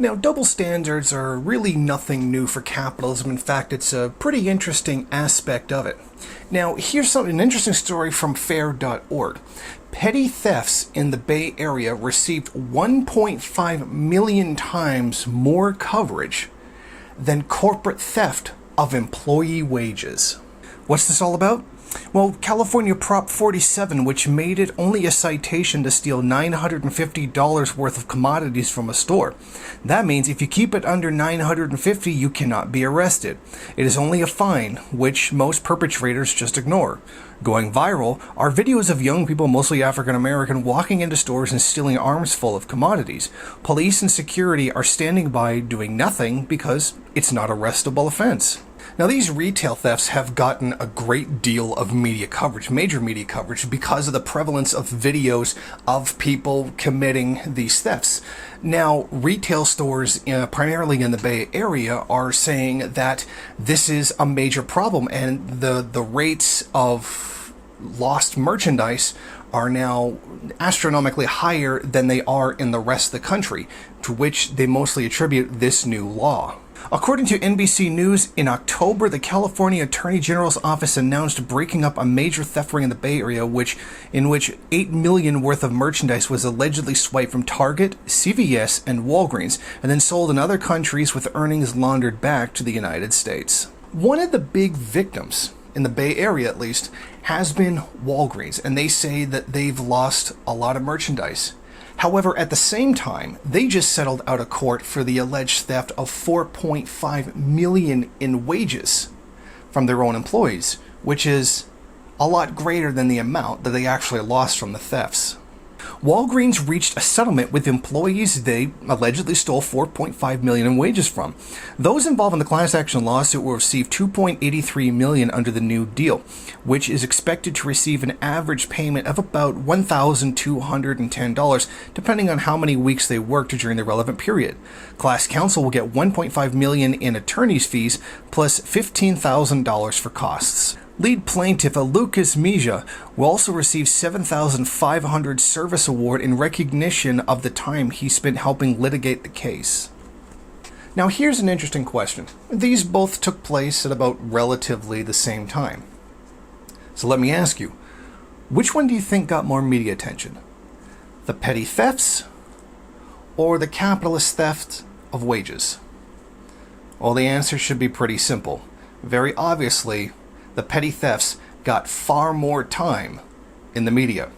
Now, double standards are really nothing new for capitalism. In fact, it's a pretty interesting aspect of it. Now, here's an interesting story from fair.org. Petty thefts in the Bay Area received 1.5 million times more coverage than corporate theft of employee wages. What's this all about? Well, California Prop 47, which made it only a citation to steal $950 worth of commodities from a store. That means if you keep it under $950, you cannot be arrested. It is only a fine, which most perpetrators just ignore. Going viral are videos of young people, mostly African American, walking into stores and stealing arms full of commodities. Police and security are standing by doing nothing because it's not a arrestable offense. Now, these retail thefts have gotten a great deal of media coverage, major media coverage, because of the prevalence of videos of people committing these thefts. Now, retail stores, primarily in the Bay Area, are saying that this is a major problem, and the rates of lost merchandise are now astronomically higher than they are in the rest of the country, to which they mostly attribute this new law. According to NBC News, in October, the California Attorney General's office announced breaking up a major theft ring in the Bay Area, in which $8 million worth of merchandise was allegedly swiped from Target, CVS, and Walgreens, and then sold in other countries with earnings laundered back to the United States. One of the big victims, in the Bay Area at least, has been Walgreens, and they say that they've lost a lot of merchandise. However, at the same time, they just settled out of court for the alleged theft of $4.5 million in wages from their own employees, which is a lot greater than the amount that they actually lost from the thefts. Walgreens reached a settlement with employees they allegedly stole $4.5 million in wages from. Those involved in the class action lawsuit will receive $2.83 million under the new deal, which is expected to receive an average payment of about $1,210, depending on how many weeks they worked during the relevant period. Class counsel will get $1.5 million in attorney's fees plus $15,000 for costs. Lead plaintiff Lucas Mejia will also receive $7,500 service award in recognition of the time he spent helping litigate the case. Now, here's an interesting question. These both took place at about relatively the same time. So let me ask you, which one do you think got more media attention? The petty thefts or the capitalist theft of wages? Well, the answer should be pretty simple. Very obviously, the petty thefts got far more time in the media.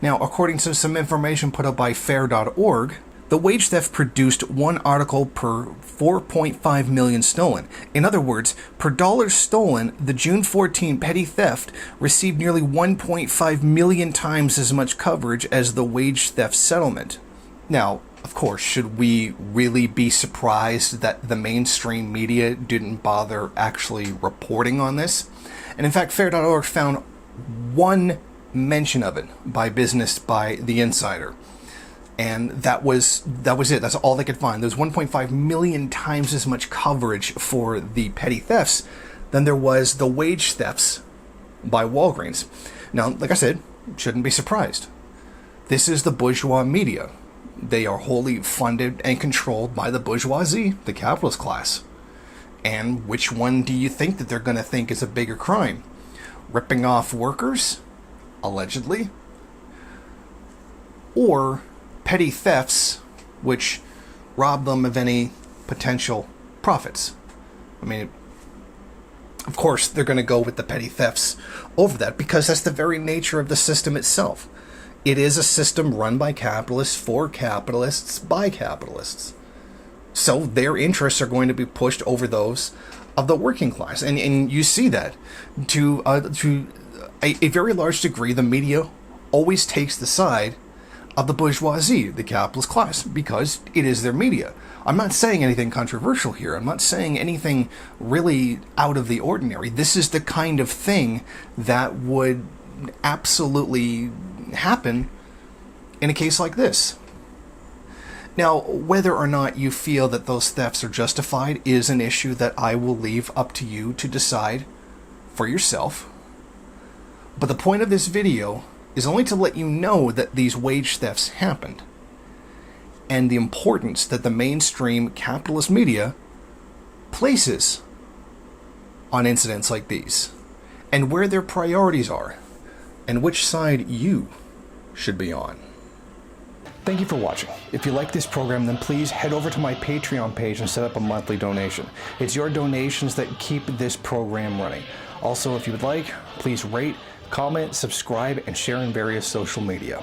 Now, according to some information put up by fair.org, the wage theft produced one article per 4.5 million stolen. In other words, per dollar stolen, the June 14 petty theft received nearly 1.5 million times as much coverage as the wage theft settlement. Now, of course, should we really be surprised that the mainstream media didn't bother actually reporting on this? And in fact, fair.org found one mention of it by Business by the Insider. And that was it. That's all they could find. There's 1.5 million times as much coverage for the petty thefts than there was the wage thefts by Walgreens. Now, like I said, shouldn't be surprised. This is the bourgeois media. They are wholly funded and controlled by the bourgeoisie, the capitalist class. And which one do you think that they're going to think is a bigger crime? Ripping off workers, allegedly, or petty thefts, which rob them of any potential profits? I mean, of course, they're going to go with the petty thefts over that because that's the very nature of the system itself. It is a system run by capitalists, for capitalists, by capitalists. So their interests are going to be pushed over those of the working class. And you see that to a very large degree, the media always takes the side of the bourgeoisie, the capitalist class, because it is their media. I'm not saying anything controversial here. I'm not saying anything really out of the ordinary. This is the kind of thing that would absolutely happen in a case like this. Now, whether or not you feel that those thefts are justified is an issue that I will leave up to you to decide for yourself. But the point of this video is only to let you know that these wage thefts happened. and the importance that the mainstream capitalist media places on incidents like these, and where their priorities are, and which side you should be on. Thank you for watching. If you like this program, then please head over to my Patreon page and set up a monthly donation. It's your donations that keep this program running. Also, if you would like, please rate, comment, subscribe, and share in various social media.